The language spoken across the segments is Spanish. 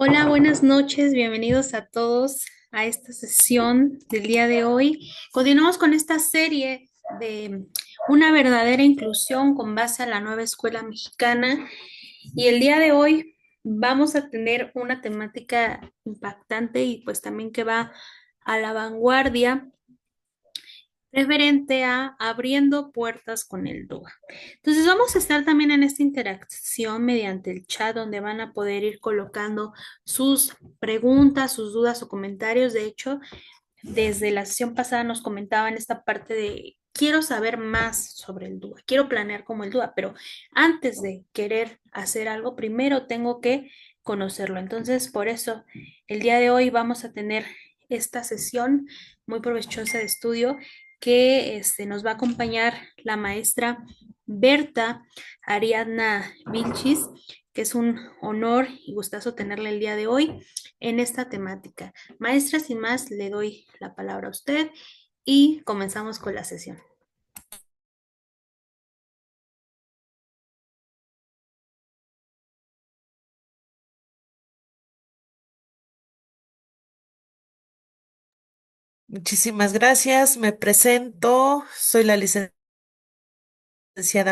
Hola, buenas noches, bienvenidos a todos a esta sesión del día de hoy. Continuamos con esta serie de una verdadera inclusión con base a la nueva escuela mexicana y el día de hoy vamos a tener una temática impactante y pues también que va a la vanguardia referente a abriendo puertas con el DUA. Entonces vamos a estar también en esta interacción mediante el chat donde van a poder ir colocando sus preguntas, sus dudas o comentarios. De hecho, desde la sesión pasada nos comentaban esta parte de quiero saber más sobre el DUA, quiero planear como el DUA, pero antes de querer hacer algo, primero tengo que conocerlo. Entonces, por eso, el día de hoy vamos a tener esta sesión muy provechosa de estudio que nos va a acompañar la maestra Berta Ariadna Vilchis, que es un honor y gustazo tenerla el día de hoy en esta temática. Maestra, sin más, le doy la palabra a usted y comenzamos con la sesión. Muchísimas gracias. Me presento. Soy la licenciada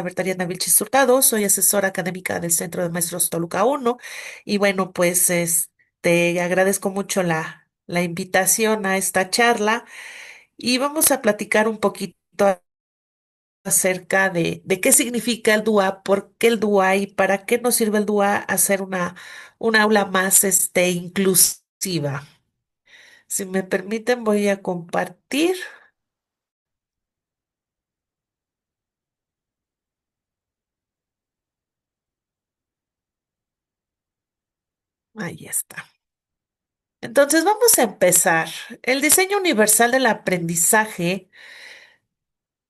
Bertaliana Vilchis Hurtado. Soy asesora académica del Centro de Maestros Toluca 1. Y bueno, pues te agradezco mucho la invitación a esta charla y vamos a platicar un poquito acerca de qué significa el DUA, por qué el DUA y para qué nos sirve el DUA hacer una aula más inclusiva. Si me permiten, voy a compartir. Ahí está. Entonces vamos a empezar. El diseño universal del aprendizaje,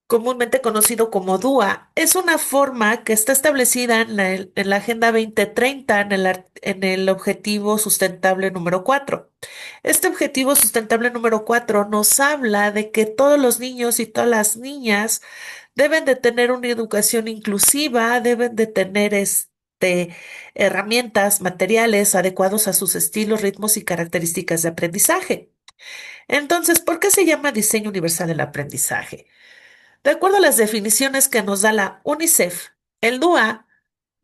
comúnmente conocido como DUA, es una forma que está establecida en la Agenda 2030 en el objetivo sustentable número 4. Este objetivo sustentable número 4 nos habla de que todos los niños y todas las niñas deben de tener una educación inclusiva, deben de tener herramientas, materiales adecuados a sus estilos, ritmos y características de aprendizaje. Entonces, ¿por qué se llama diseño universal del aprendizaje? De acuerdo a las definiciones que nos da la UNICEF, el DUA,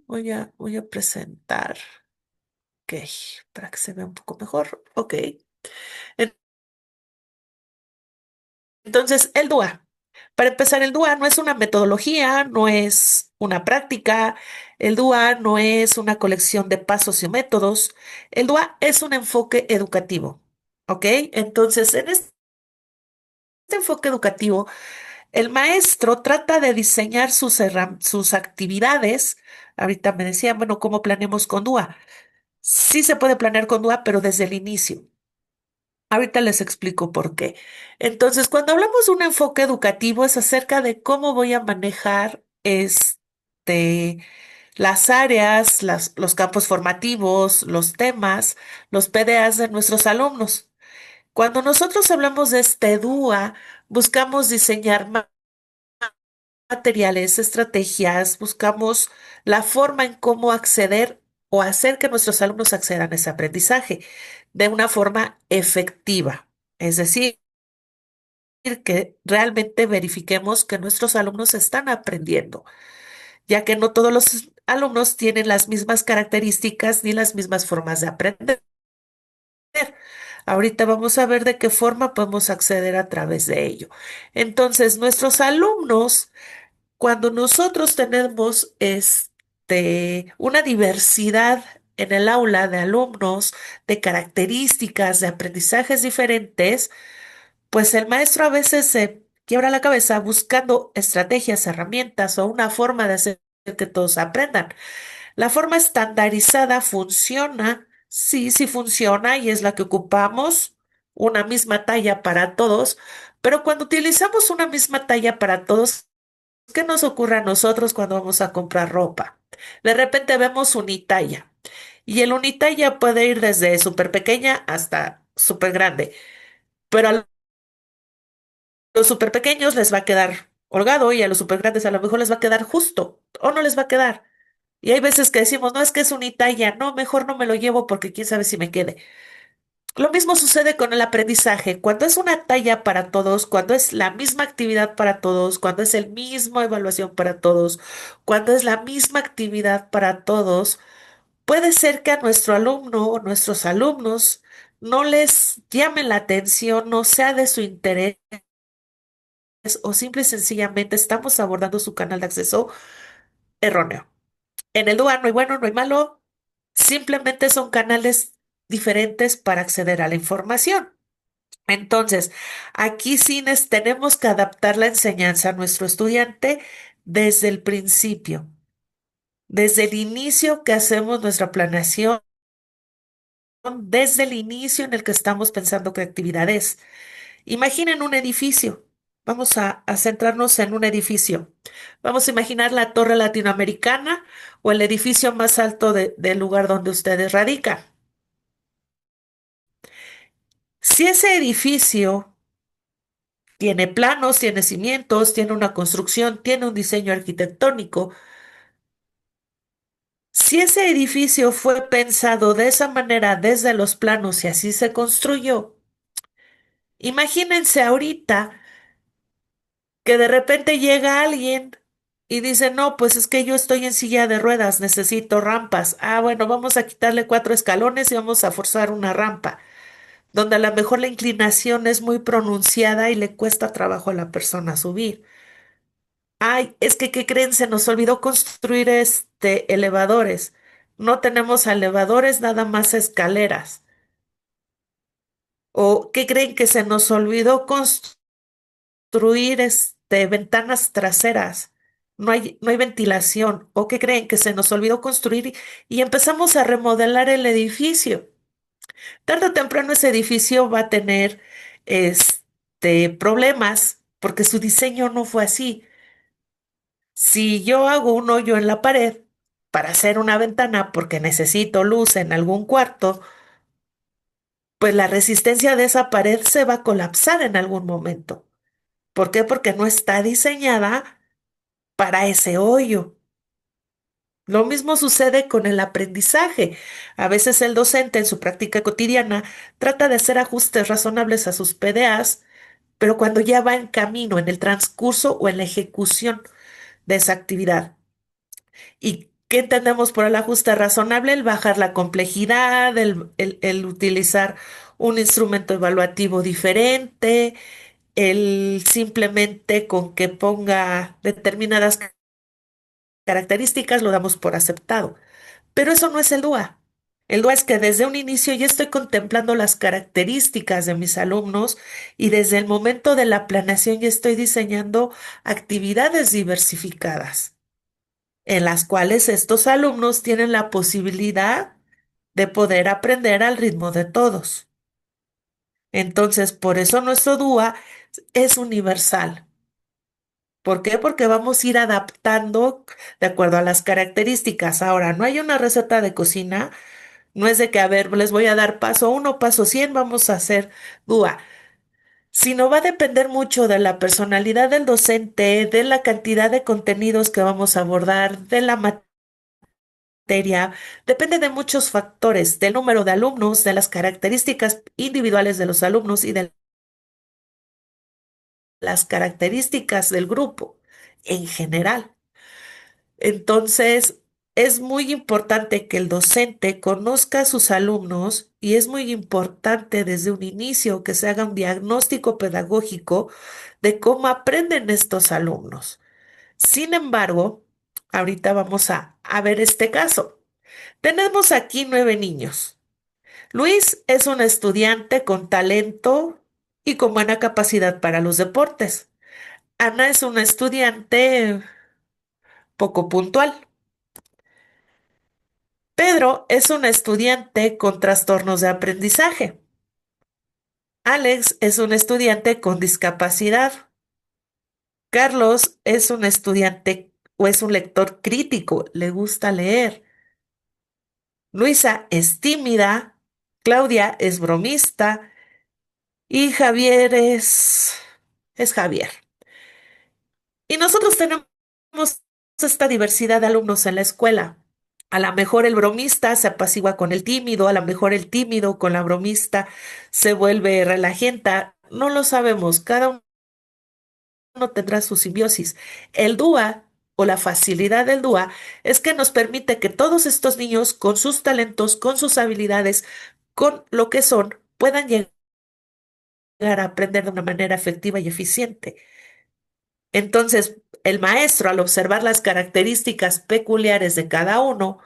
voy a presentar, ok, para que se vea un poco mejor, ok. En- Entonces, el DUA. Para empezar, el DUA no es una metodología, no es una práctica, el DUA no es una colección de pasos y métodos, el DUA es un enfoque educativo, ¿ok? Entonces, en este enfoque educativo, el maestro trata de diseñar sus actividades. Ahorita me decían, bueno, ¿cómo planeamos con DUA? Sí se puede planear con DUA, pero desde el inicio. Ahorita les explico por qué. Entonces, cuando hablamos de un enfoque educativo, es acerca de cómo voy a manejar las áreas, los campos formativos, los temas, los PDAs de nuestros alumnos. Cuando nosotros hablamos de este DUA, buscamos diseñar materiales, estrategias, buscamos la forma en cómo acceder o hacer que nuestros alumnos accedan a ese aprendizaje de una forma efectiva. Es decir, que realmente verifiquemos que nuestros alumnos están aprendiendo, ya que no todos los alumnos tienen las mismas características ni las mismas formas de aprender. Ahorita vamos a ver de qué forma podemos acceder a través de ello. Entonces, nuestros alumnos, cuando nosotros tenemos una diversidad en el aula de alumnos, de características, de aprendizajes diferentes, pues el maestro a veces se quiebra la cabeza buscando estrategias, herramientas o una forma de hacer que todos aprendan. La forma estandarizada funciona, sí, sí funciona y es la que ocupamos, una misma talla para todos, pero cuando utilizamos una misma talla para todos, ¿qué nos ocurre a nosotros cuando vamos a comprar ropa? De repente vemos unitalla y el unitalla puede ir desde súper pequeña hasta súper grande, pero a los súper pequeños les va a quedar holgado y a los súper grandes a lo mejor les va a quedar justo o no les va a quedar. Y hay veces que decimos, no, es que es una Italia, no, mejor no me lo llevo porque quién sabe si me quede. Lo mismo sucede con el aprendizaje. Cuando es una talla para todos, cuando es la misma actividad para todos, cuando es el mismo evaluación para todos, cuando es la misma actividad para todos, puede ser que a nuestro alumno o nuestros alumnos no les llame la atención, no sea de su interés o simple y sencillamente estamos abordando su canal de acceso erróneo. En el DUA no hay bueno, no hay malo, simplemente son canales diferentes para acceder a la información. Entonces, aquí sí tenemos que adaptar la enseñanza a nuestro estudiante desde el principio, desde el inicio que hacemos nuestra planeación, desde el inicio en el que estamos pensando qué actividad es. Imaginen un edificio. Vamos a centrarnos en un edificio. Vamos a imaginar la torre latinoamericana o el edificio más alto del lugar donde ustedes radican. Si ese edificio tiene planos, tiene cimientos, tiene una construcción, tiene un diseño arquitectónico, si ese edificio fue pensado de esa manera desde los planos y así se construyó, imagínense ahorita que de repente llega alguien y dice, no, pues es que yo estoy en silla de ruedas, necesito rampas. Ah, bueno, vamos a quitarle 4 escalones y vamos a forzar una rampa, donde a lo mejor la inclinación es muy pronunciada y le cuesta trabajo a la persona subir. Ay, es que, ¿qué creen? Se nos olvidó construir elevadores. No tenemos elevadores, nada más escaleras. ¿O qué creen que se nos olvidó construir ventanas traseras? No hay ventilación. ¿O qué creen que se nos olvidó construir y empezamos a remodelar el edificio? Tarde o temprano ese edificio va a tener problemas porque su diseño no fue así. Si yo hago un hoyo en la pared para hacer una ventana porque necesito luz en algún cuarto, pues la resistencia de esa pared se va a colapsar en algún momento. ¿Por qué? Porque no está diseñada para ese hoyo. Lo mismo sucede con el aprendizaje. A veces el docente en su práctica cotidiana trata de hacer ajustes razonables a sus PDAs, pero cuando ya va en camino, en el transcurso o en la ejecución de esa actividad. ¿Y qué entendemos por el ajuste razonable? El bajar la complejidad, el utilizar un instrumento evaluativo diferente, el simplemente con que ponga determinadas características lo damos por aceptado. Pero eso no es el DUA. El DUA es que desde un inicio ya estoy contemplando las características de mis alumnos y desde el momento de la planeación ya estoy diseñando actividades diversificadas, en las cuales estos alumnos tienen la posibilidad de poder aprender al ritmo de todos. Entonces, por eso nuestro DUA es universal. ¿Por qué? Porque vamos a ir adaptando de acuerdo a las características. Ahora, no hay una receta de cocina, no es de que, a ver, les voy a dar paso 1, paso 100, vamos a hacer DUA, sino va a depender mucho de la personalidad del docente, de la cantidad de contenidos que vamos a abordar, de la materia, depende de muchos factores, del número de alumnos, de las características individuales de los alumnos y de las características del grupo en general. Entonces, es muy importante que el docente conozca a sus alumnos y es muy importante desde un inicio que se haga un diagnóstico pedagógico de cómo aprenden estos alumnos. Sin embargo, ahorita vamos a ver este caso. Tenemos aquí 9 niños. Luis es un estudiante con talento y con buena capacidad para los deportes. Ana es una estudiante poco puntual. Pedro es un estudiante con trastornos de aprendizaje. Alex es un estudiante con discapacidad. Carlos es un estudiante o es un lector crítico, le gusta leer. Luisa es tímida. Claudia es bromista. Y Javier es Javier. Y nosotros tenemos esta diversidad de alumnos en la escuela. A lo mejor el bromista se apacigua con el tímido, a lo mejor el tímido con la bromista se vuelve relajenta. No lo sabemos, cada uno tendrá su simbiosis. El DUA o la facilidad del DUA es que nos permite que todos estos niños con sus talentos, con sus habilidades, con lo que son, puedan llegar a aprender de una manera efectiva y eficiente. Entonces, el maestro, al observar las características peculiares de cada uno,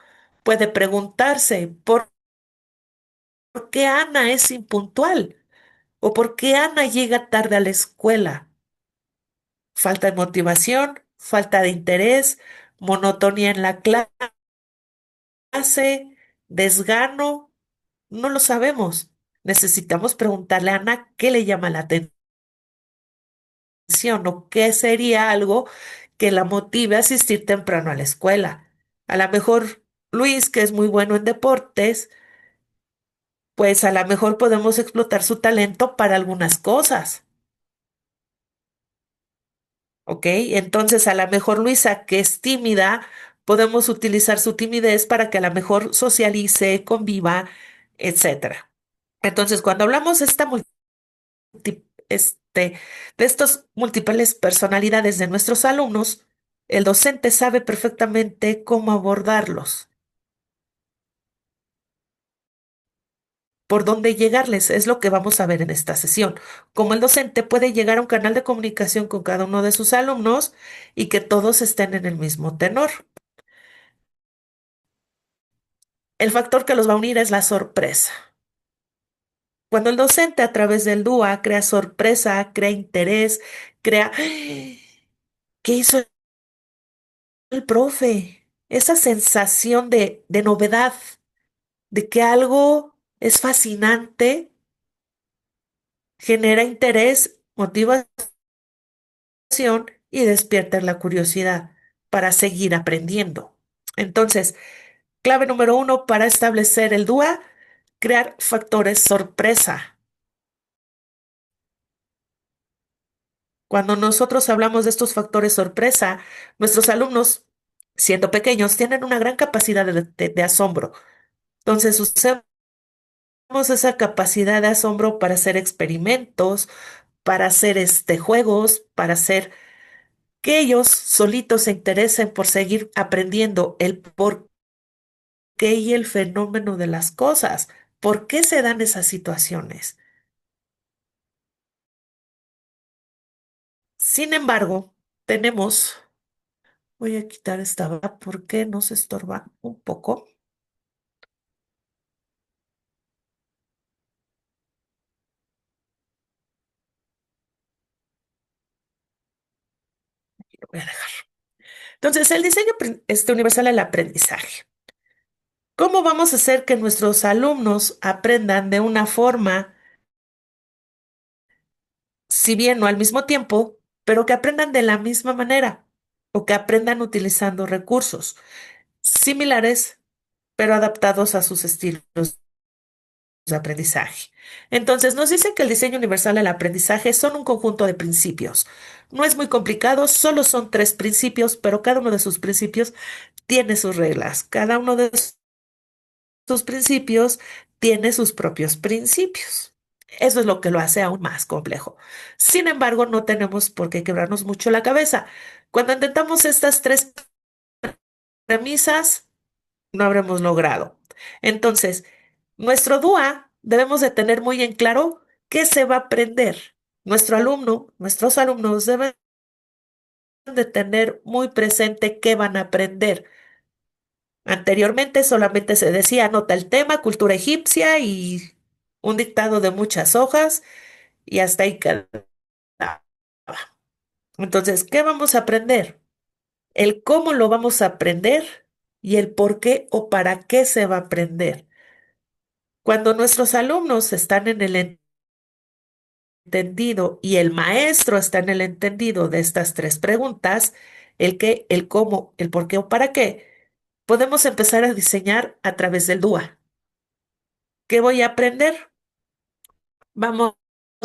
puede preguntarse, ¿por qué Ana es impuntual? ¿O por qué Ana llega tarde a la escuela? ¿Falta de motivación? ¿Falta de interés? ¿Monotonía en la clase? ¿Desgano? No lo sabemos. Necesitamos preguntarle a Ana qué le llama la atención o qué sería algo que la motive a asistir temprano a la escuela. A lo mejor Luis, que es muy bueno en deportes, pues a lo mejor podemos explotar su talento para algunas cosas. ¿Ok? Entonces, a lo mejor Luisa, que es tímida, podemos utilizar su timidez para que a lo mejor socialice, conviva, etcétera. Entonces, cuando hablamos de estas múltiples personalidades de nuestros alumnos, el docente sabe perfectamente cómo abordarlos, por dónde llegarles, es lo que vamos a ver en esta sesión. Cómo el docente puede llegar a un canal de comunicación con cada uno de sus alumnos y que todos estén en el mismo tenor. El factor que los va a unir es la sorpresa. Cuando el docente a través del DUA crea sorpresa, crea interés, crea, ¿qué hizo el profe? Esa sensación de novedad, de que algo es fascinante, genera interés, motivación y despierta la curiosidad para seguir aprendiendo. Entonces, clave número uno para establecer el DUA, crear factores sorpresa. Cuando nosotros hablamos de estos factores sorpresa, nuestros alumnos, siendo pequeños, tienen una gran capacidad de asombro. Entonces, usemos esa capacidad de asombro para hacer experimentos, para hacer juegos, para hacer que ellos solitos se interesen por seguir aprendiendo el por qué y el fenómeno de las cosas. ¿Por qué se dan esas situaciones? Sin embargo, tenemos, voy a quitar esta barra porque nos estorba un poco. Lo voy a dejar. Entonces, el diseño universal del aprendizaje. ¿Cómo vamos a hacer que nuestros alumnos aprendan de una forma, si bien no al mismo tiempo, pero que aprendan de la misma manera o que aprendan utilizando recursos similares, pero adaptados a sus estilos de aprendizaje? Entonces, nos dicen que el diseño universal del aprendizaje son un conjunto de principios. No es muy complicado, solo son tres principios, pero cada uno de sus principios tiene sus reglas. Cada uno de sus principios tiene sus propios principios. Eso es lo que lo hace aún más complejo. Sin embargo, no tenemos por qué quebrarnos mucho la cabeza. Cuando intentamos estas tres premisas, no habremos logrado. Entonces, nuestro DUA debemos de tener muy en claro qué se va a aprender. Nuestros alumnos deben de tener muy presente qué van a aprender. Anteriormente solamente se decía, anota el tema, cultura egipcia y un dictado de muchas hojas y hasta ahí quedaba. Entonces, ¿qué vamos a aprender? El cómo lo vamos a aprender y el por qué o para qué se va a aprender. Cuando nuestros alumnos están en el entendido y el maestro está en el entendido de estas tres preguntas, el qué, el cómo, el por qué o para qué, podemos empezar a diseñar a través del DUA. ¿Qué voy a aprender? Vamos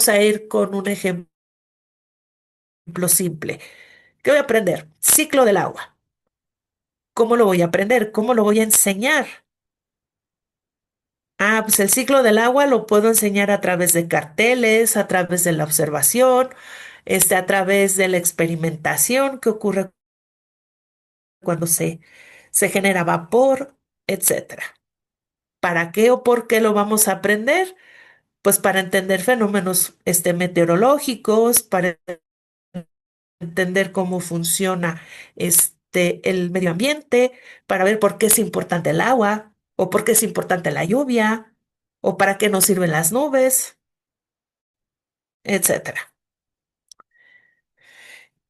a ir con un ejemplo simple. ¿Qué voy a aprender? Ciclo del agua. ¿Cómo lo voy a aprender? ¿Cómo lo voy a enseñar? Ah, pues el ciclo del agua lo puedo enseñar a través de carteles, a través de la observación, a través de la experimentación que ocurre cuando se genera vapor, etcétera. ¿Para qué o por qué lo vamos a aprender? Pues para entender fenómenos meteorológicos, para entender cómo funciona el medio ambiente, para ver por qué es importante el agua, o por qué es importante la lluvia, o para qué nos sirven las nubes, etcétera.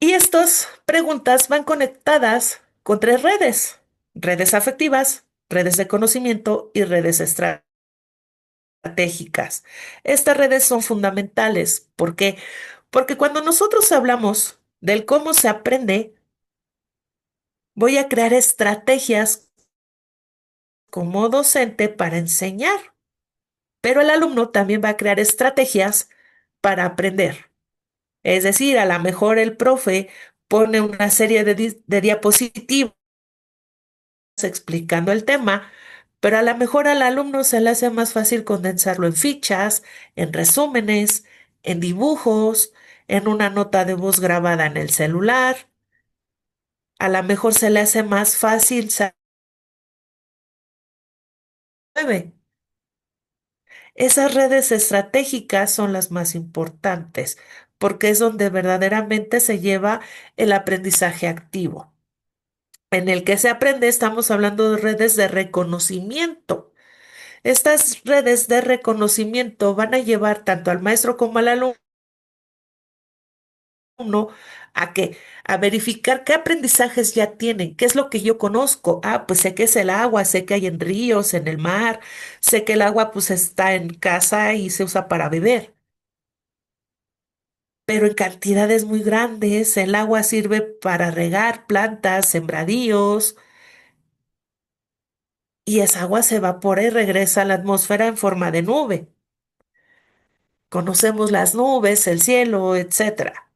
Y estas preguntas van conectadas con tres redes: redes afectivas, redes de conocimiento y redes estratégicas. Estas redes son fundamentales. ¿Por qué? Porque cuando nosotros hablamos del cómo se aprende, voy a crear estrategias como docente para enseñar, pero el alumno también va a crear estrategias para aprender. Es decir, a lo mejor el profe pone una serie de diapositivas explicando el tema, pero a lo mejor al alumno se le hace más fácil condensarlo en fichas, en resúmenes, en dibujos, en una nota de voz grabada en el celular. A lo mejor se le hace más fácil, ¿sabe? Esas redes estratégicas son las más importantes porque es donde verdaderamente se lleva el aprendizaje activo. En el que se aprende, estamos hablando de redes de reconocimiento. Estas redes de reconocimiento van a llevar tanto al maestro como al alumno a qué, a verificar qué aprendizajes ya tienen, qué es lo que yo conozco. Ah, pues sé que es el agua, sé que hay en ríos, en el mar, sé que el agua pues está en casa y se usa para beber, pero en cantidades muy grandes. El agua sirve para regar plantas, sembradíos, y esa agua se evapora y regresa a la atmósfera en forma de nube. Conocemos las nubes, el cielo, etcétera.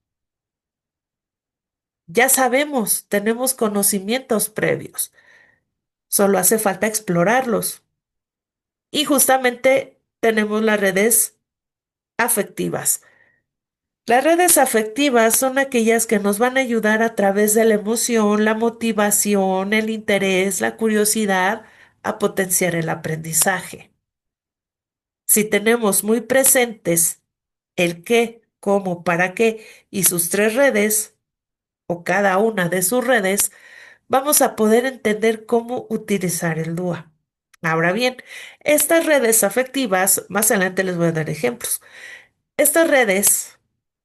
Ya sabemos, tenemos conocimientos previos, solo hace falta explorarlos. Y justamente tenemos las redes afectivas. Las redes afectivas son aquellas que nos van a ayudar a través de la emoción, la motivación, el interés, la curiosidad a potenciar el aprendizaje. Si tenemos muy presentes el qué, cómo, para qué y sus tres redes, o cada una de sus redes, vamos a poder entender cómo utilizar el DUA. Ahora bien, estas redes afectivas, más adelante les voy a dar ejemplos. Estas redes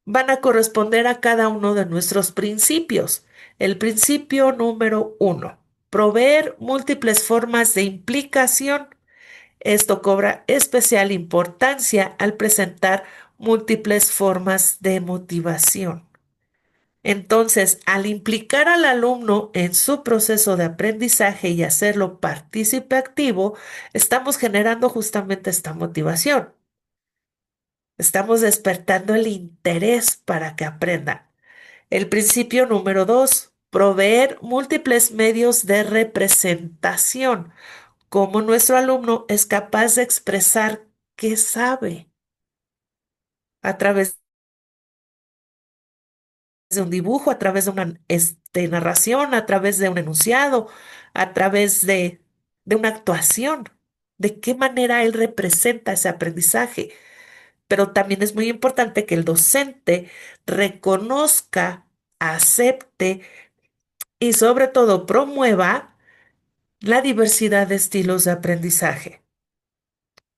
van a corresponder a cada uno de nuestros principios. El principio número uno: proveer múltiples formas de implicación. Esto cobra especial importancia al presentar múltiples formas de motivación. Entonces, al implicar al alumno en su proceso de aprendizaje y hacerlo partícipe activo, estamos generando justamente esta motivación. Estamos despertando el interés para que aprendan. El principio número dos: proveer múltiples medios de representación. Cómo nuestro alumno es capaz de expresar qué sabe a través de un dibujo, a través de una narración, a través de un enunciado, a través de una actuación. ¿De qué manera él representa ese aprendizaje? Pero también es muy importante que el docente reconozca, acepte y sobre todo promueva la diversidad de estilos de aprendizaje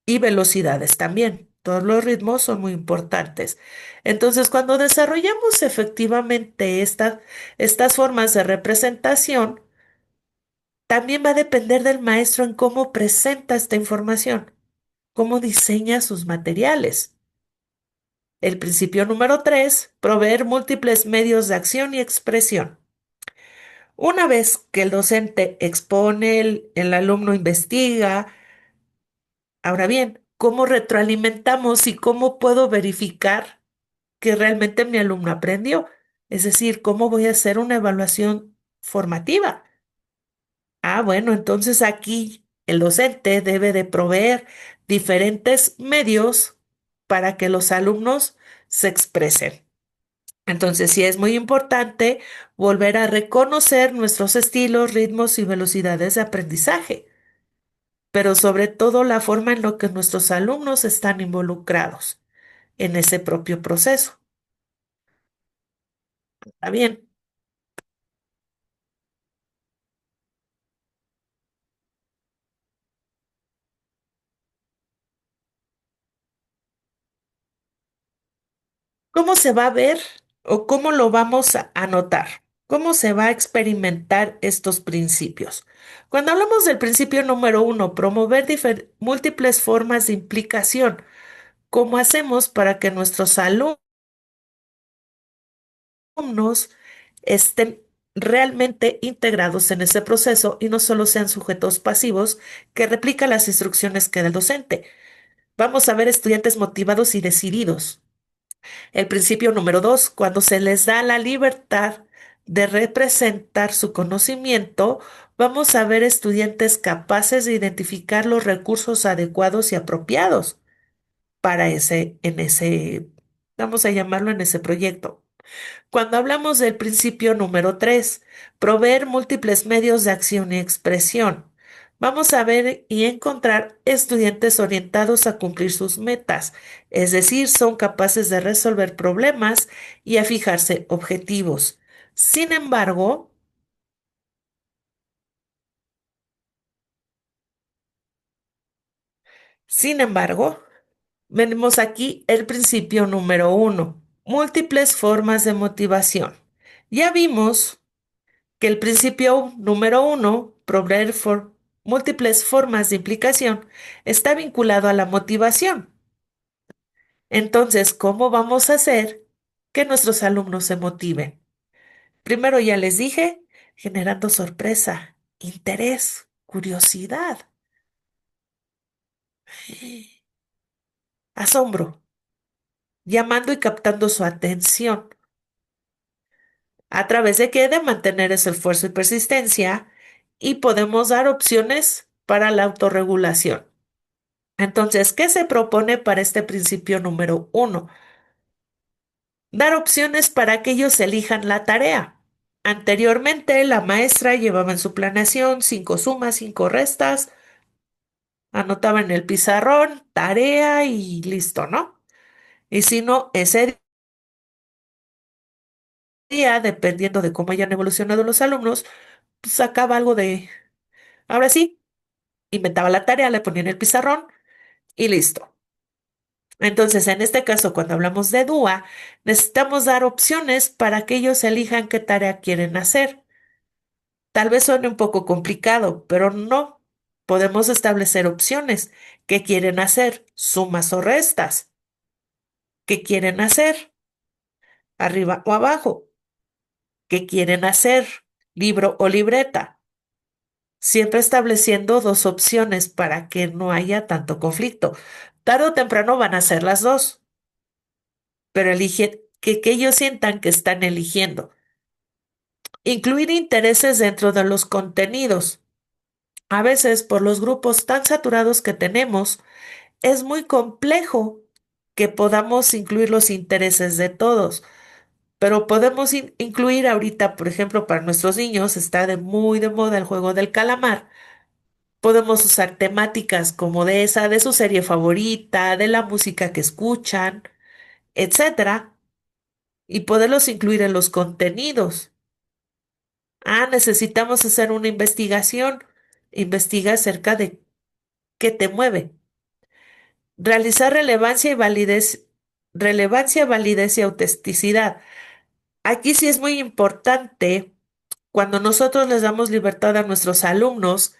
y velocidades también. Todos los ritmos son muy importantes. Entonces, cuando desarrollamos efectivamente estas formas de representación, también va a depender del maestro en cómo presenta esta información, cómo diseña sus materiales. El principio número tres: proveer múltiples medios de acción y expresión. Una vez que el docente expone, el alumno investiga. Ahora bien, ¿cómo retroalimentamos y cómo puedo verificar que realmente mi alumno aprendió? Es decir, ¿cómo voy a hacer una evaluación formativa? Ah, bueno, entonces aquí el docente debe de proveer diferentes medios para que los alumnos se expresen. Entonces, sí es muy importante volver a reconocer nuestros estilos, ritmos y velocidades de aprendizaje, pero sobre todo la forma en la que nuestros alumnos están involucrados en ese propio proceso. ¿Está bien? ¿Cómo se va a ver o cómo lo vamos a anotar? ¿Cómo se va a experimentar estos principios? Cuando hablamos del principio número uno, promover múltiples formas de implicación, ¿cómo hacemos para que nuestros alumnos estén realmente integrados en ese proceso y no solo sean sujetos pasivos que replican las instrucciones que da el docente? Vamos a ver estudiantes motivados y decididos. El principio número dos, cuando se les da la libertad de representar su conocimiento, vamos a ver estudiantes capaces de identificar los recursos adecuados y apropiados para vamos a llamarlo en ese proyecto. Cuando hablamos del principio número 3, proveer múltiples medios de acción y expresión, vamos a ver y encontrar estudiantes orientados a cumplir sus metas, es decir, son capaces de resolver problemas y a fijarse objetivos. Sin embargo, sin embargo, venimos aquí el principio número 1, múltiples formas de motivación. Ya vimos que el principio número uno, proveer múltiples formas de implicación, está vinculado a la motivación. Entonces, ¿cómo vamos a hacer que nuestros alumnos se motiven? Primero ya les dije, generando sorpresa, interés, curiosidad, asombro, llamando y captando su atención. ¿A través de qué? De mantener ese esfuerzo y persistencia y podemos dar opciones para la autorregulación. Entonces, ¿qué se propone para este principio número uno? Dar opciones para que ellos elijan la tarea. Anteriormente, la maestra llevaba en su planeación 5 sumas, 5 restas, anotaba en el pizarrón, tarea y listo, ¿no? Y si no, ese día, dependiendo de cómo hayan evolucionado los alumnos, pues sacaba algo ahora sí, inventaba la tarea, le ponía en el pizarrón y listo. Entonces, en este caso, cuando hablamos de DUA, necesitamos dar opciones para que ellos elijan qué tarea quieren hacer. Tal vez suene un poco complicado, pero no. Podemos establecer opciones. ¿Qué quieren hacer? Sumas o restas. ¿Qué quieren hacer? Arriba o abajo. ¿Qué quieren hacer? Libro o libreta. Siempre estableciendo dos opciones para que no haya tanto conflicto. Tarde o temprano van a ser las dos, pero eligen que ellos sientan que están eligiendo. Incluir intereses dentro de los contenidos. A veces, por los grupos tan saturados que tenemos, es muy complejo que podamos incluir los intereses de todos, pero podemos incluir ahorita, por ejemplo, para nuestros niños está muy de moda el juego del calamar. Podemos usar temáticas como de su serie favorita, de la música que escuchan, etcétera, y poderlos incluir en los contenidos. Ah, necesitamos hacer una investigación. Investiga acerca de qué te mueve. Realizar relevancia, validez y autenticidad. Aquí sí es muy importante cuando nosotros les damos libertad a nuestros alumnos,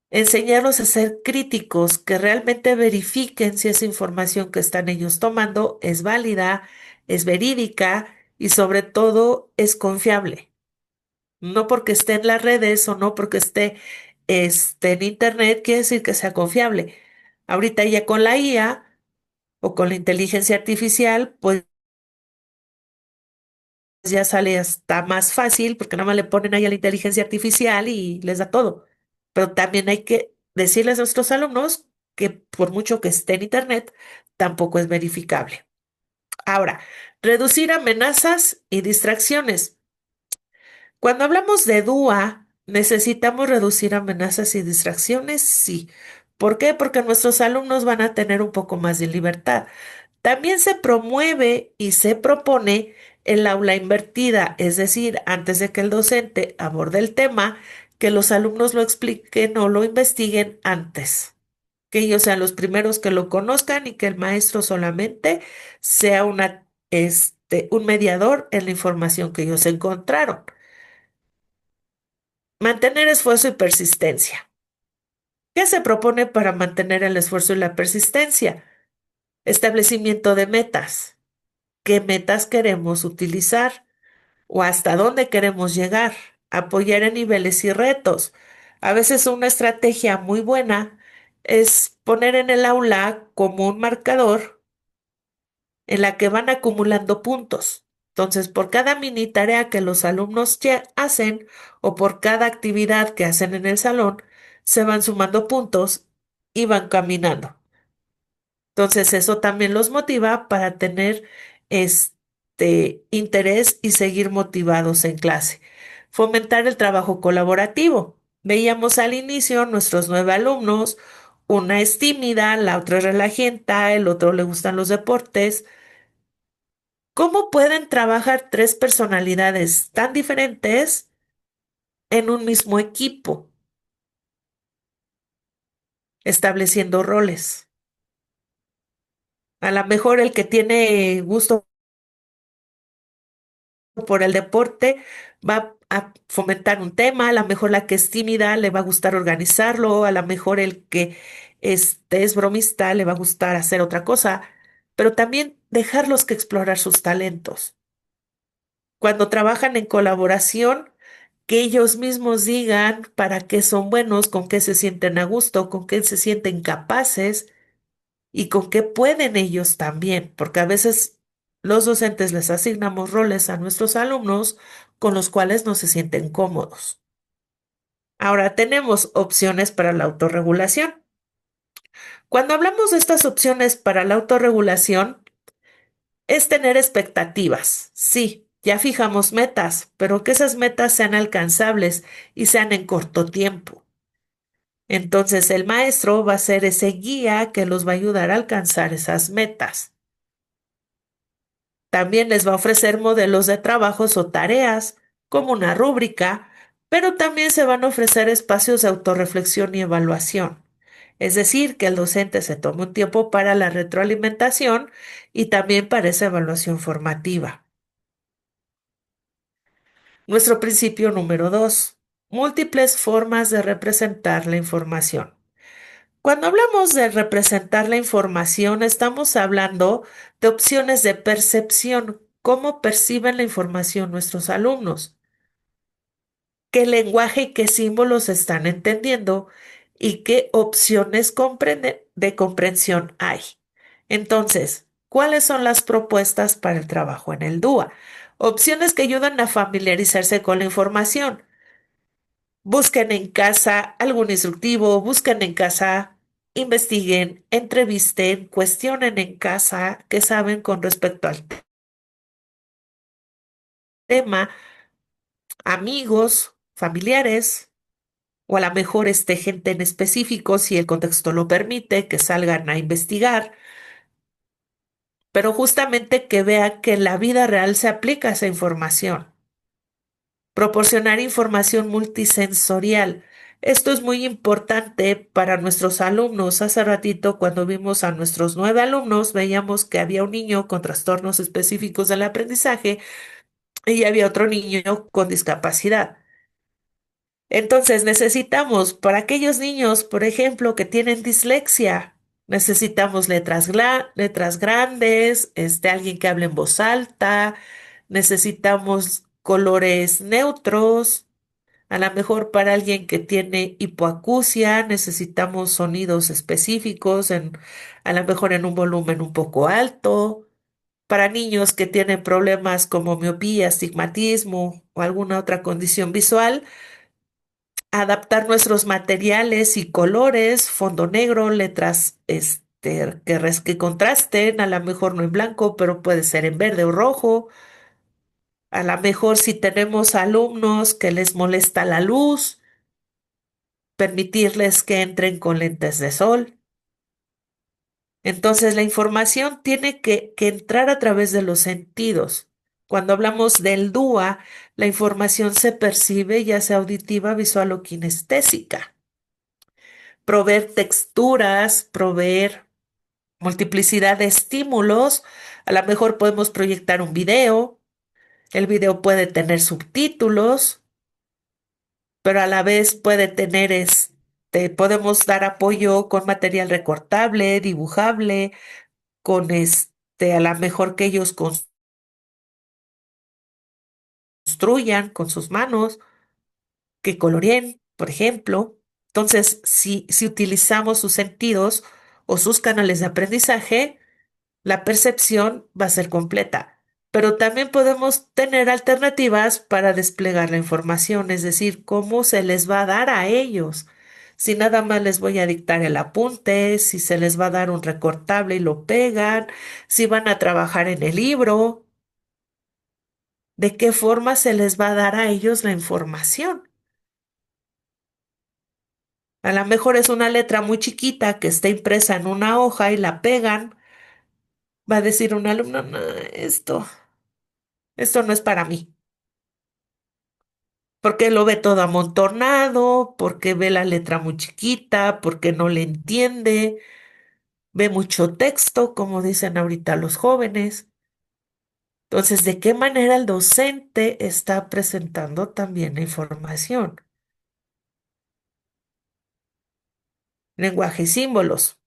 enseñarlos a ser críticos, que realmente verifiquen si esa información que están ellos tomando es válida, es verídica y sobre todo es confiable. No porque esté en las redes o no porque esté en internet, quiere decir que sea confiable. Ahorita ya con la IA o con la inteligencia artificial, pues ya sale hasta más fácil porque nada más le ponen ahí a la inteligencia artificial y les da todo. Pero también hay que decirles a nuestros alumnos que por mucho que esté en internet, tampoco es verificable. Ahora, reducir amenazas y distracciones. Cuando hablamos de DUA, ¿necesitamos reducir amenazas y distracciones? Sí. ¿Por qué? Porque nuestros alumnos van a tener un poco más de libertad. También se promueve y se propone el aula invertida, es decir, antes de que el docente aborde el tema, que los alumnos lo expliquen o lo investiguen antes, que ellos sean los primeros que lo conozcan y que el maestro solamente sea un mediador en la información que ellos encontraron. Mantener esfuerzo y persistencia. ¿Qué se propone para mantener el esfuerzo y la persistencia? Establecimiento de metas. ¿Qué metas queremos utilizar o hasta dónde queremos llegar? Apoyar en niveles y retos. A veces una estrategia muy buena es poner en el aula como un marcador en la que van acumulando puntos. Entonces, por cada mini tarea que los alumnos hacen o por cada actividad que hacen en el salón, se van sumando puntos y van caminando. Entonces, eso también los motiva para tener interés y seguir motivados en clase. Fomentar el trabajo colaborativo. Veíamos al inicio nuestros 9 alumnos, una es tímida, la otra es relajenta, el otro le gustan los deportes. ¿Cómo pueden trabajar tres personalidades tan diferentes en un mismo equipo, estableciendo roles? A lo mejor el que tiene gusto por el deporte va a fomentar un tema, a lo mejor la que es tímida le va a gustar organizarlo, a lo mejor el que es bromista le va a gustar hacer otra cosa, pero también dejarlos que explorar sus talentos. Cuando trabajan en colaboración, que ellos mismos digan para qué son buenos, con qué se sienten a gusto, con qué se sienten capaces y con qué pueden ellos también, porque a veces los docentes les asignamos roles a nuestros alumnos con los cuales no se sienten cómodos. Ahora tenemos opciones para la autorregulación. Cuando hablamos de estas opciones para la autorregulación, es tener expectativas. Sí, ya fijamos metas, pero que esas metas sean alcanzables y sean en corto tiempo. Entonces el maestro va a ser ese guía que los va a ayudar a alcanzar esas metas. También les va a ofrecer modelos de trabajos o tareas, como una rúbrica, pero también se van a ofrecer espacios de autorreflexión y evaluación. Es decir, que el docente se tome un tiempo para la retroalimentación y también para esa evaluación formativa. Nuestro principio número 2: múltiples formas de representar la información. Cuando hablamos de representar la información, estamos hablando de opciones de percepción, cómo perciben la información nuestros alumnos, qué lenguaje y qué símbolos están entendiendo y qué opciones de comprensión hay. Entonces, ¿cuáles son las propuestas para el trabajo en el DUA? Opciones que ayudan a familiarizarse con la información. Busquen en casa algún instructivo, busquen en casa, investiguen, entrevisten, cuestionen en casa qué saben con respecto al tema, amigos, familiares, o a lo mejor gente en específico, si el contexto lo permite, que salgan a investigar, pero justamente que vean que en la vida real se aplica esa información. Proporcionar información multisensorial. Esto es muy importante para nuestros alumnos. Hace ratito, cuando vimos a nuestros 9 alumnos, veíamos que había un niño con trastornos específicos del aprendizaje y había otro niño con discapacidad. Entonces, necesitamos para aquellos niños, por ejemplo, que tienen dislexia, necesitamos letras grandes, alguien que hable en voz alta, necesitamos colores neutros. A lo mejor para alguien que tiene hipoacusia necesitamos sonidos específicos, a lo mejor en un volumen un poco alto. para niños que tienen problemas como miopía, astigmatismo o alguna otra condición visual, adaptar nuestros materiales y colores, fondo negro, letras que contrasten, a lo mejor no en blanco, pero puede ser en verde o rojo. A lo mejor si tenemos alumnos que les molesta la luz, permitirles que entren con lentes de sol. Entonces, la información tiene que entrar a través de los sentidos. Cuando hablamos del DUA, la información se percibe ya sea auditiva, visual o kinestésica. Proveer texturas, proveer multiplicidad de estímulos. A lo mejor podemos proyectar un video. El video puede tener subtítulos, pero a la vez puede tener podemos dar apoyo con material recortable, dibujable, con a lo mejor que ellos construyan con sus manos, que coloreen, por ejemplo. Entonces, si utilizamos sus sentidos o sus canales de aprendizaje, la percepción va a ser completa. Pero también podemos tener alternativas para desplegar la información, es decir, cómo se les va a dar a ellos. Si nada más les voy a dictar el apunte, si se les va a dar un recortable y lo pegan, si van a trabajar en el libro, de qué forma se les va a dar a ellos la información. A lo mejor es una letra muy chiquita que está impresa en una hoja y la pegan. Va a decir un alumno, no, esto no es para mí. Porque lo ve todo amontonado, porque ve la letra muy chiquita, porque no le entiende, ve mucho texto, como dicen ahorita los jóvenes. Entonces, ¿de qué manera el docente está presentando también la información? Lenguaje y símbolos.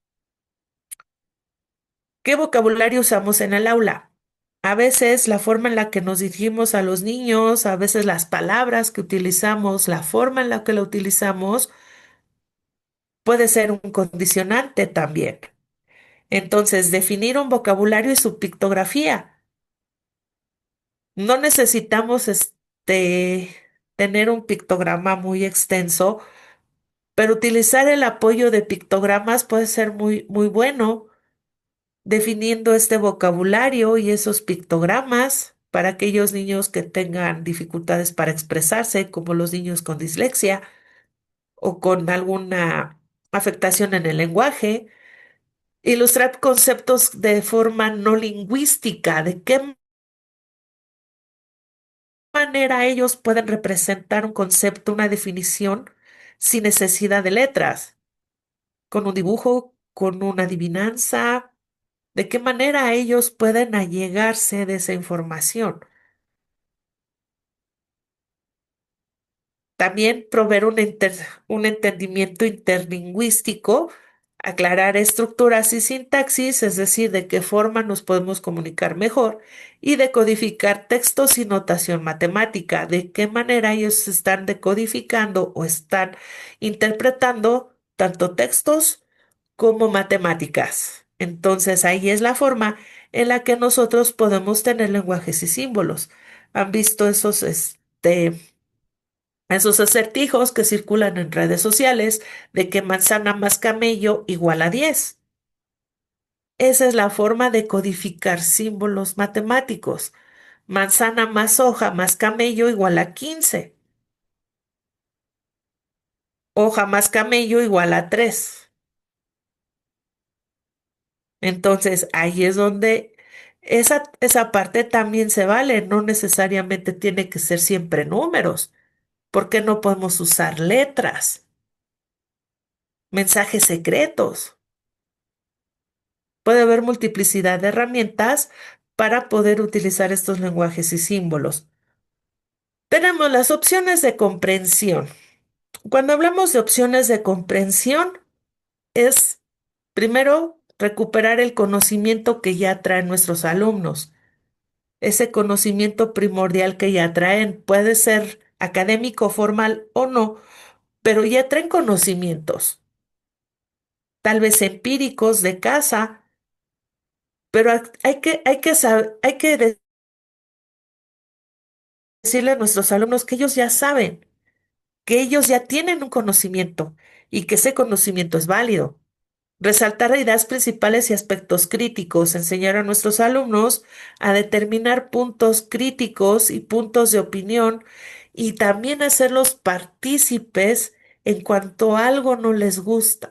¿Qué vocabulario usamos en el aula? A veces la forma en la que nos dirigimos a los niños, a veces las palabras que utilizamos, la forma en la que la utilizamos, puede ser un condicionante también. Entonces, definir un vocabulario y su pictografía. No necesitamos tener un pictograma muy extenso, pero utilizar el apoyo de pictogramas puede ser muy, muy bueno, definiendo este vocabulario y esos pictogramas para aquellos niños que tengan dificultades para expresarse, como los niños con dislexia o con alguna afectación en el lenguaje. Ilustrar conceptos de forma no lingüística, de qué manera ellos pueden representar un concepto, una definición, sin necesidad de letras, con un dibujo, con una adivinanza, de qué manera ellos pueden allegarse de esa información. También proveer un entendimiento interlingüístico, aclarar estructuras y sintaxis, es decir, de qué forma nos podemos comunicar mejor, y decodificar textos y notación matemática, de qué manera ellos están decodificando o están interpretando tanto textos como matemáticas. Entonces ahí es la forma en la que nosotros podemos tener lenguajes y símbolos. ¿Han visto esos acertijos que circulan en redes sociales de que manzana más camello igual a 10? Esa es la forma de codificar símbolos matemáticos. Manzana más hoja más camello igual a 15. Hoja más camello igual a 3. Entonces, ahí es donde esa parte también se vale. No necesariamente tiene que ser siempre números. ¿Por qué no podemos usar letras, mensajes secretos? Puede haber multiplicidad de herramientas para poder utilizar estos lenguajes y símbolos. Tenemos las opciones de comprensión. Cuando hablamos de opciones de comprensión, es primero recuperar el conocimiento que ya traen nuestros alumnos. Ese conocimiento primordial que ya traen puede ser académico, formal o no, pero ya traen conocimientos, tal vez empíricos de casa, pero hay que decirle a nuestros alumnos que ellos ya saben, que ellos ya tienen un conocimiento y que ese conocimiento es válido. Resaltar ideas principales y aspectos críticos, enseñar a nuestros alumnos a determinar puntos críticos y puntos de opinión y también hacerlos partícipes en cuanto algo no les gusta.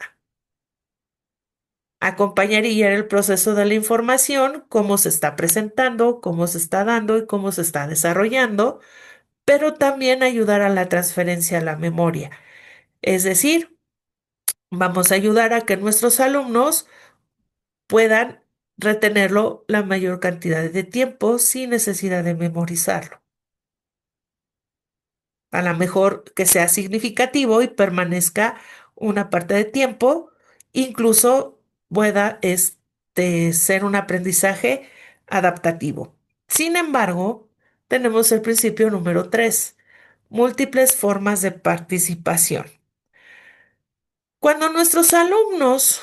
Acompañar y guiar el proceso de la información, cómo se está presentando, cómo se está dando y cómo se está desarrollando, pero también ayudar a la transferencia a la memoria. Es decir, vamos a ayudar a que nuestros alumnos puedan retenerlo la mayor cantidad de tiempo sin necesidad de memorizarlo. A lo mejor que sea significativo y permanezca una parte de tiempo, incluso pueda ser un aprendizaje adaptativo. Sin embargo, tenemos el principio número 3, múltiples formas de participación. Cuando nuestros alumnos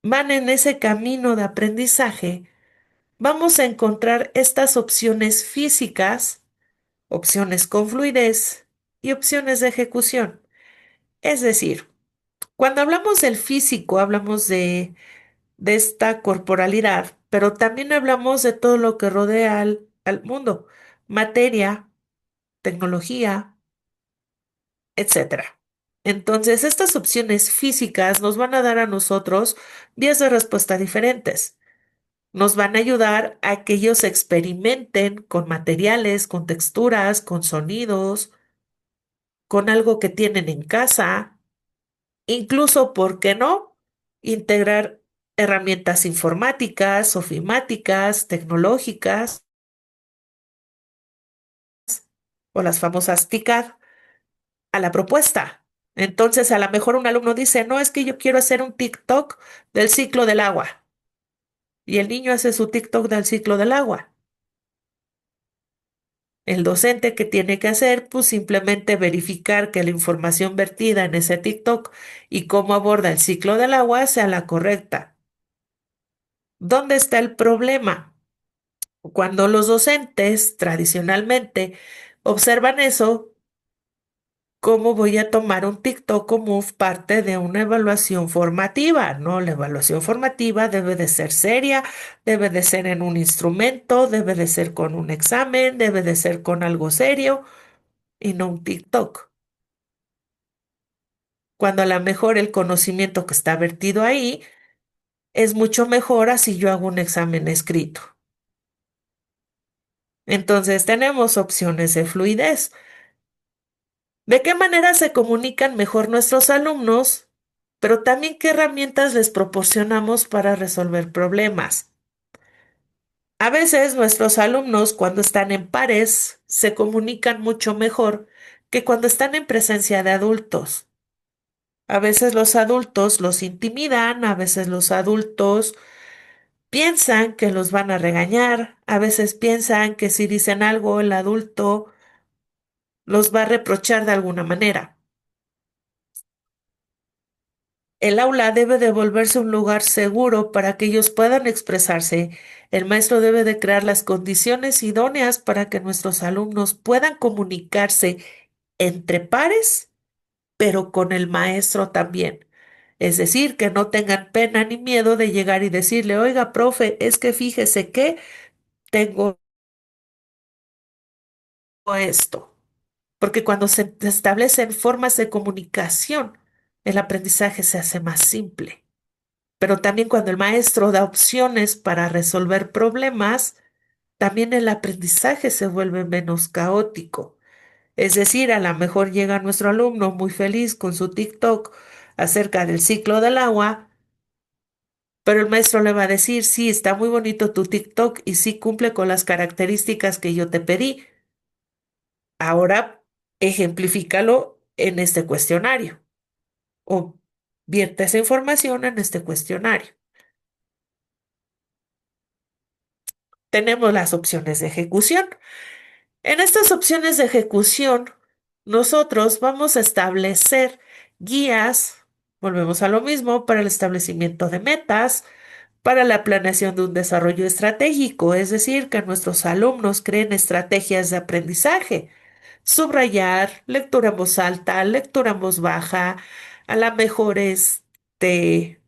van en ese camino de aprendizaje, vamos a encontrar estas opciones físicas, opciones con fluidez y opciones de ejecución. Es decir, cuando hablamos del físico, hablamos de esta corporalidad, pero también hablamos de todo lo que rodea al mundo, materia, tecnología, etcétera. Entonces, estas opciones físicas nos van a dar a nosotros vías de respuesta diferentes. Nos van a ayudar a que ellos experimenten con materiales, con texturas, con sonidos, con algo que tienen en casa, incluso, ¿por qué no? Integrar herramientas informáticas, ofimáticas, tecnológicas o las famosas TICAD a la propuesta. Entonces, a lo mejor un alumno dice, no, es que yo quiero hacer un TikTok del ciclo del agua. Y el niño hace su TikTok del ciclo del agua. El docente que tiene que hacer, pues simplemente verificar que la información vertida en ese TikTok y cómo aborda el ciclo del agua sea la correcta. ¿Dónde está el problema? Cuando los docentes tradicionalmente observan eso, ¿cómo voy a tomar un TikTok como parte de una evaluación formativa? No, la evaluación formativa debe de ser seria, debe de ser en un instrumento, debe de ser con un examen, debe de ser con algo serio y no un TikTok. Cuando a lo mejor el conocimiento que está vertido ahí es mucho mejor así yo hago un examen escrito. Entonces tenemos opciones de fluidez. ¿De qué manera se comunican mejor nuestros alumnos? Pero también qué herramientas les proporcionamos para resolver problemas. A veces nuestros alumnos cuando están en pares se comunican mucho mejor que cuando están en presencia de adultos. A veces los adultos los intimidan, a veces los adultos piensan que los van a regañar, a veces piensan que si dicen algo el adulto los va a reprochar de alguna manera. El aula debe de volverse un lugar seguro para que ellos puedan expresarse. El maestro debe de crear las condiciones idóneas para que nuestros alumnos puedan comunicarse entre pares, pero con el maestro también. Es decir, que no tengan pena ni miedo de llegar y decirle, oiga, profe, es que fíjese que tengo esto. Porque cuando se establecen formas de comunicación, el aprendizaje se hace más simple. Pero también cuando el maestro da opciones para resolver problemas, también el aprendizaje se vuelve menos caótico. Es decir, a lo mejor llega nuestro alumno muy feliz con su TikTok acerca del ciclo del agua, pero el maestro le va a decir, sí, está muy bonito tu TikTok y sí cumple con las características que yo te pedí. Ahora ejemplifícalo en este cuestionario o vierte esa información en este cuestionario. Tenemos las opciones de ejecución. En estas opciones de ejecución, nosotros vamos a establecer guías, volvemos a lo mismo, para el establecimiento de metas, para la planeación de un desarrollo estratégico, es decir, que nuestros alumnos creen estrategias de aprendizaje. Subrayar, lectura en voz alta, lectura en voz baja, a la mejor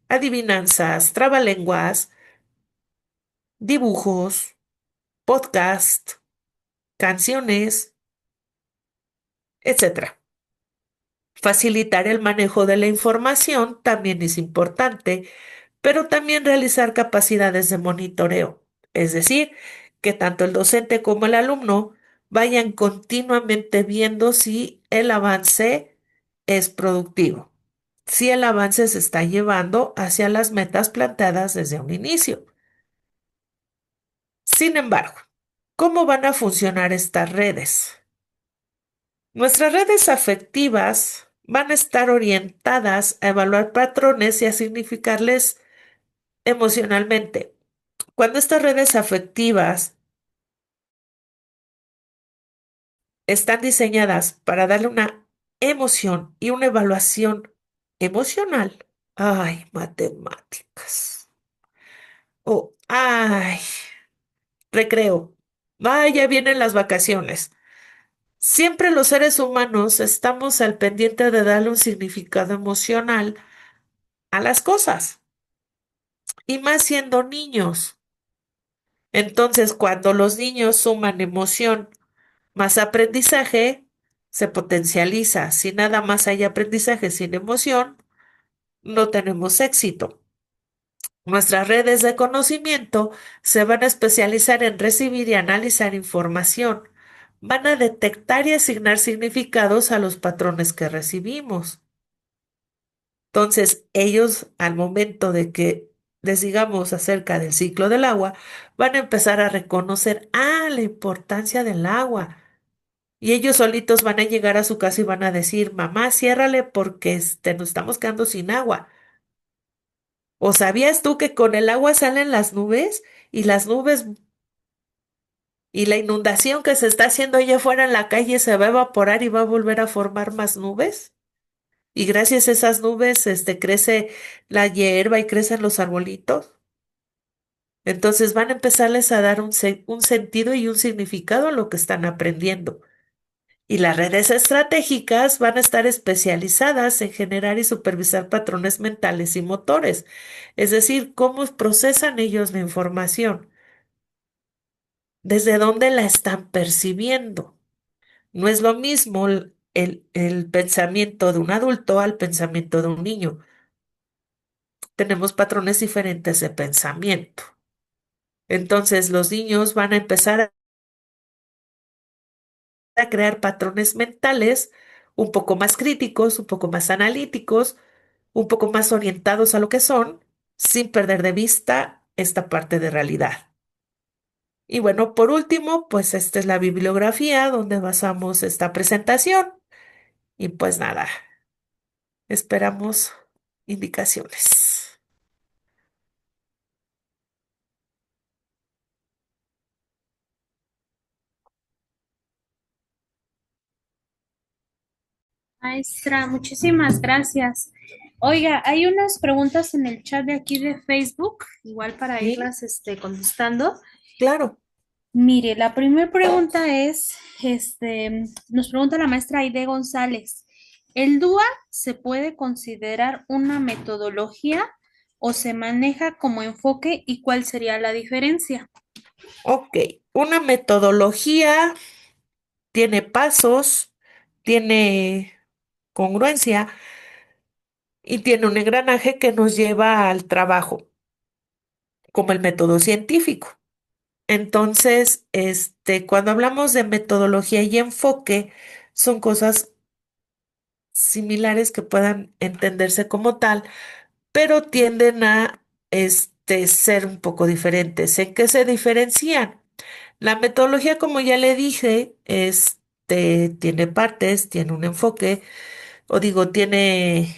adivinanzas, trabalenguas, dibujos, podcast, canciones, etcétera. Facilitar el manejo de la información también es importante, pero también realizar capacidades de monitoreo, es decir, que tanto el docente como el alumno vayan continuamente viendo si el avance es productivo, si el avance se está llevando hacia las metas planteadas desde un inicio. Sin embargo, ¿cómo van a funcionar estas redes? Nuestras redes afectivas van a estar orientadas a evaluar patrones y a significarles emocionalmente. Cuando estas redes afectivas están diseñadas para darle una emoción y una evaluación emocional, ay, matemáticas, ay, recreo, ya vienen las vacaciones. Siempre los seres humanos estamos al pendiente de darle un significado emocional a las cosas, y más siendo niños. Entonces, cuando los niños suman emoción más aprendizaje, se potencializa. Si nada más hay aprendizaje sin emoción, no tenemos éxito. Nuestras redes de conocimiento se van a especializar en recibir y analizar información. Van a detectar y asignar significados a los patrones que recibimos. Entonces, ellos, al momento de que les digamos acerca del ciclo del agua, van a empezar a reconocer, la importancia del agua. Y ellos solitos van a llegar a su casa y van a decir, mamá, ciérrale porque nos estamos quedando sin agua. ¿O sabías tú que con el agua salen las nubes y las nubes y la inundación que se está haciendo allá afuera en la calle se va a evaporar y va a volver a formar más nubes? Y gracias a esas nubes, crece la hierba y crecen los arbolitos. Entonces van a empezarles a dar un sentido y un significado a lo que están aprendiendo. Y las redes estratégicas van a estar especializadas en generar y supervisar patrones mentales y motores, es decir, cómo procesan ellos la información, desde dónde la están percibiendo. No es lo mismo el pensamiento de un adulto al pensamiento de un niño. Tenemos patrones diferentes de pensamiento. Entonces, los niños van a empezar a crear patrones mentales un poco más críticos, un poco más analíticos, un poco más orientados a lo que son, sin perder de vista esta parte de realidad. Y bueno, por último, pues esta es la bibliografía donde basamos esta presentación. Y pues nada, esperamos indicaciones. Maestra, muchísimas gracias. Oiga, hay unas preguntas en el chat de aquí de Facebook, igual para Sí, irlas contestando. claro. Mire, la primera pregunta es, nos pregunta la maestra Aide González, ¿el DUA se puede considerar una metodología o se maneja como enfoque y cuál sería la diferencia? Ok, una metodología tiene pasos, tiene congruencia y tiene un engranaje que nos lleva al trabajo, como el método científico. Entonces, cuando hablamos de metodología y enfoque, son cosas similares que puedan entenderse como tal, pero tienden a ser un poco diferentes. ¿En qué se diferencian? La metodología, como ya le dije, tiene partes, tiene un enfoque, o digo, tiene,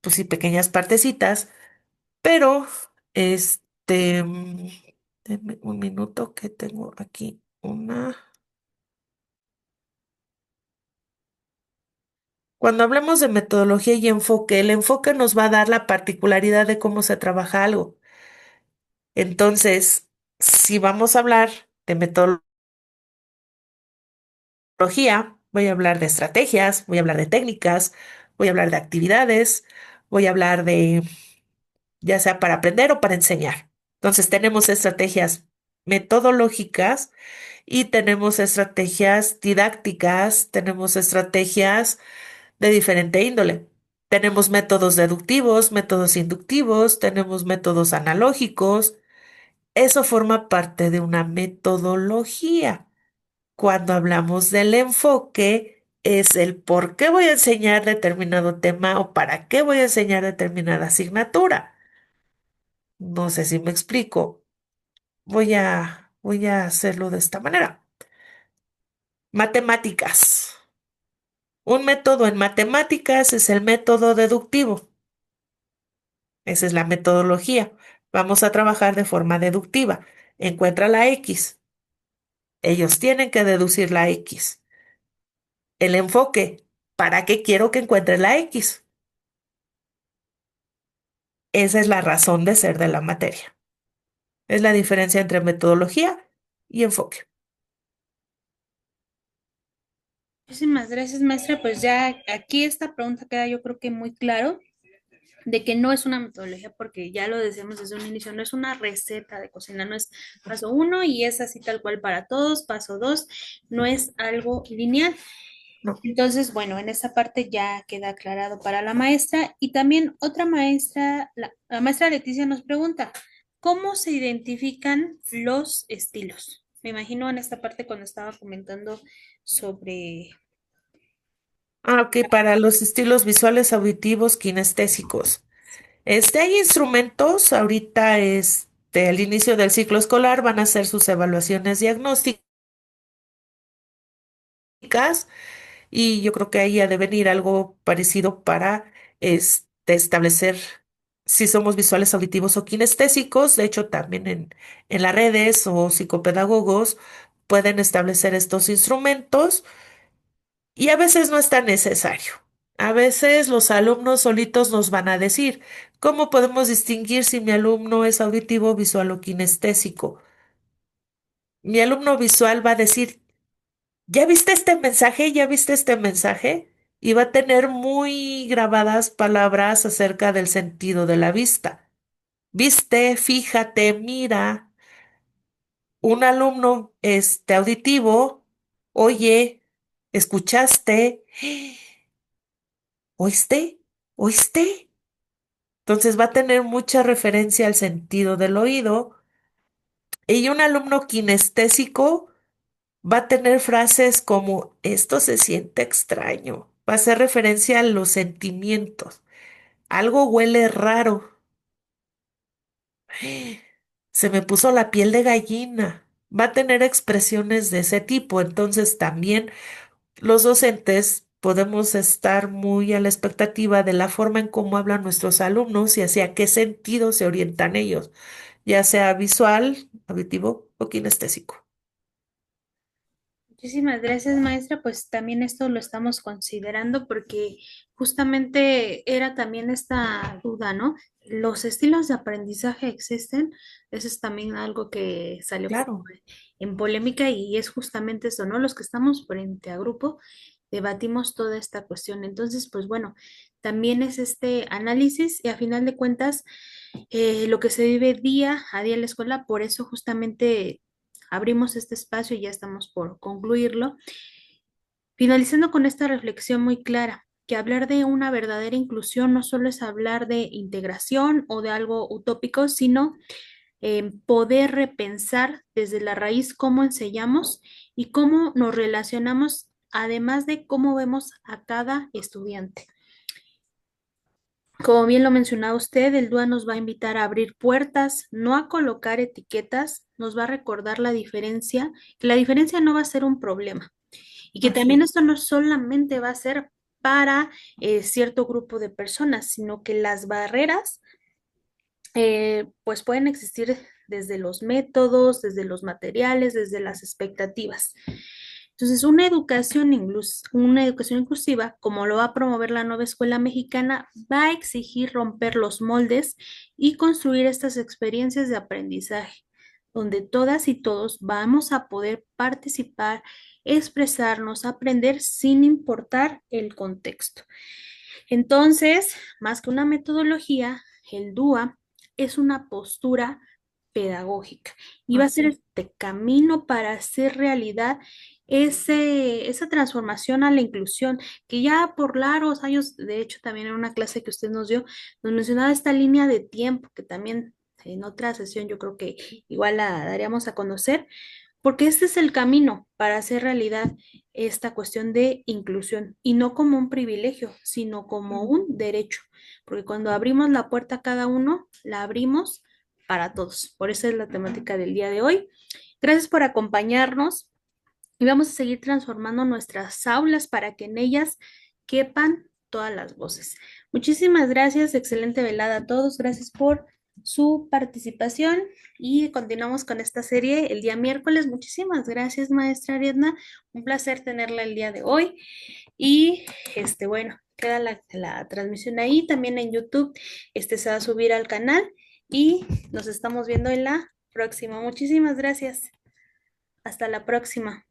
pues sí, pequeñas partecitas, pero denme un minuto que tengo aquí una. Cuando hablamos de metodología y enfoque, el enfoque nos va a dar la particularidad de cómo se trabaja algo. Entonces, si vamos a hablar de metodología, voy a hablar de estrategias, voy a hablar de técnicas, voy a hablar de actividades, voy a hablar de ya sea para aprender o para enseñar. Entonces, tenemos estrategias metodológicas y tenemos estrategias didácticas, tenemos estrategias de diferente índole. Tenemos métodos deductivos, métodos inductivos, tenemos métodos analógicos. Eso forma parte de una metodología. Cuando hablamos del enfoque, es el por qué voy a enseñar determinado tema o para qué voy a enseñar determinada asignatura. No sé si me explico. Voy a hacerlo de esta manera. Matemáticas. Un método en matemáticas es el método deductivo. Esa es la metodología. Vamos a trabajar de forma deductiva. Encuentra la X. Ellos tienen que deducir la X. El enfoque. ¿Para qué quiero que encuentre la X? Esa es la razón de ser de la materia. Es la diferencia entre metodología y enfoque. Muchísimas gracias, maestra. Pues ya aquí esta pregunta queda yo creo que muy claro de que no es una metodología porque ya lo decíamos desde un inicio, no es una receta de cocina, no es paso uno y es así tal cual para todos, paso dos, no es algo lineal. No. Entonces, bueno, en esa parte ya queda aclarado para la maestra. Y también otra maestra, la maestra Leticia nos pregunta, ¿cómo se identifican los estilos? Me imagino en esta parte cuando estaba comentando sobre... Ok, para los estilos visuales, auditivos, kinestésicos. Hay instrumentos, ahorita, al inicio del ciclo escolar van a hacer sus evaluaciones diagnósticas y yo creo que ahí ha de venir algo parecido para establecer si somos visuales, auditivos o kinestésicos. De hecho, también en las redes o psicopedagogos pueden establecer estos instrumentos y a veces no es tan necesario. A veces los alumnos solitos nos van a decir, ¿cómo podemos distinguir si mi alumno es auditivo, visual o kinestésico? Mi alumno visual va a decir, ¿ya viste este mensaje? ¿Ya viste este mensaje? Y va a tener muy grabadas palabras acerca del sentido de la vista. Viste, fíjate, mira. Un alumno auditivo, oye, escuchaste, ¿oíste? ¿Oíste? Entonces va a tener mucha referencia al sentido del oído. Y un alumno kinestésico va a tener frases como esto se siente extraño. Va a hacer referencia a los sentimientos. Algo huele raro. Se me puso la piel de gallina. Va a tener expresiones de ese tipo. Entonces también los docentes podemos estar muy a la expectativa de la forma en cómo hablan nuestros alumnos y hacia qué sentido se orientan ellos, ya sea visual, auditivo o kinestésico. Muchísimas gracias, maestra. Pues también esto lo estamos considerando porque justamente era también esta duda, ¿no? Los estilos de aprendizaje existen. Eso es también algo que salió como Claro, en polémica y es justamente eso, ¿no? Los que estamos frente a grupo debatimos toda esta cuestión. Entonces, pues bueno, también es este análisis y a final de cuentas lo que se vive día a día en la escuela, por eso justamente abrimos este espacio y ya estamos por concluirlo, finalizando con esta reflexión muy clara, que hablar de una verdadera inclusión no solo es hablar de integración o de algo utópico, sino poder repensar desde la raíz cómo enseñamos y cómo nos relacionamos, además de cómo vemos a cada estudiante. Como bien lo mencionaba usted, el DUA nos va a invitar a abrir puertas, no a colocar etiquetas, nos va a recordar la diferencia, que la diferencia no va a ser un problema y que así también es. esto no solamente va a ser para cierto grupo de personas, sino que las barreras pues pueden existir desde los métodos, desde los materiales, desde las expectativas. Entonces, una educación inclusiva, como lo va a promover la nueva escuela mexicana, va a exigir romper los moldes y construir estas experiencias de aprendizaje, donde todas y todos vamos a poder participar, expresarnos, aprender sin importar el contexto. Entonces, más que una metodología, el DUA es una postura pedagógica y va a ser Así. este camino para hacer realidad esa transformación a la inclusión, que ya por largos años, de hecho también en una clase que usted nos dio, nos mencionaba esta línea de tiempo, que también en otra sesión yo creo que igual la daríamos a conocer, porque este es el camino para hacer realidad esta cuestión de inclusión y no como un privilegio, sino como un derecho, porque cuando abrimos la puerta a cada uno, la abrimos para todos. Por eso es la temática del día de hoy. Gracias por acompañarnos y vamos a seguir transformando nuestras aulas para que en ellas quepan todas las voces. Muchísimas gracias, excelente velada a todos. Gracias por su participación y continuamos con esta serie el día miércoles. Muchísimas gracias, maestra Ariadna. Un placer tenerla el día de hoy. Y bueno, queda la transmisión ahí, también en YouTube. Se va a subir al canal y nos estamos viendo en la próxima. Muchísimas gracias. Hasta la próxima.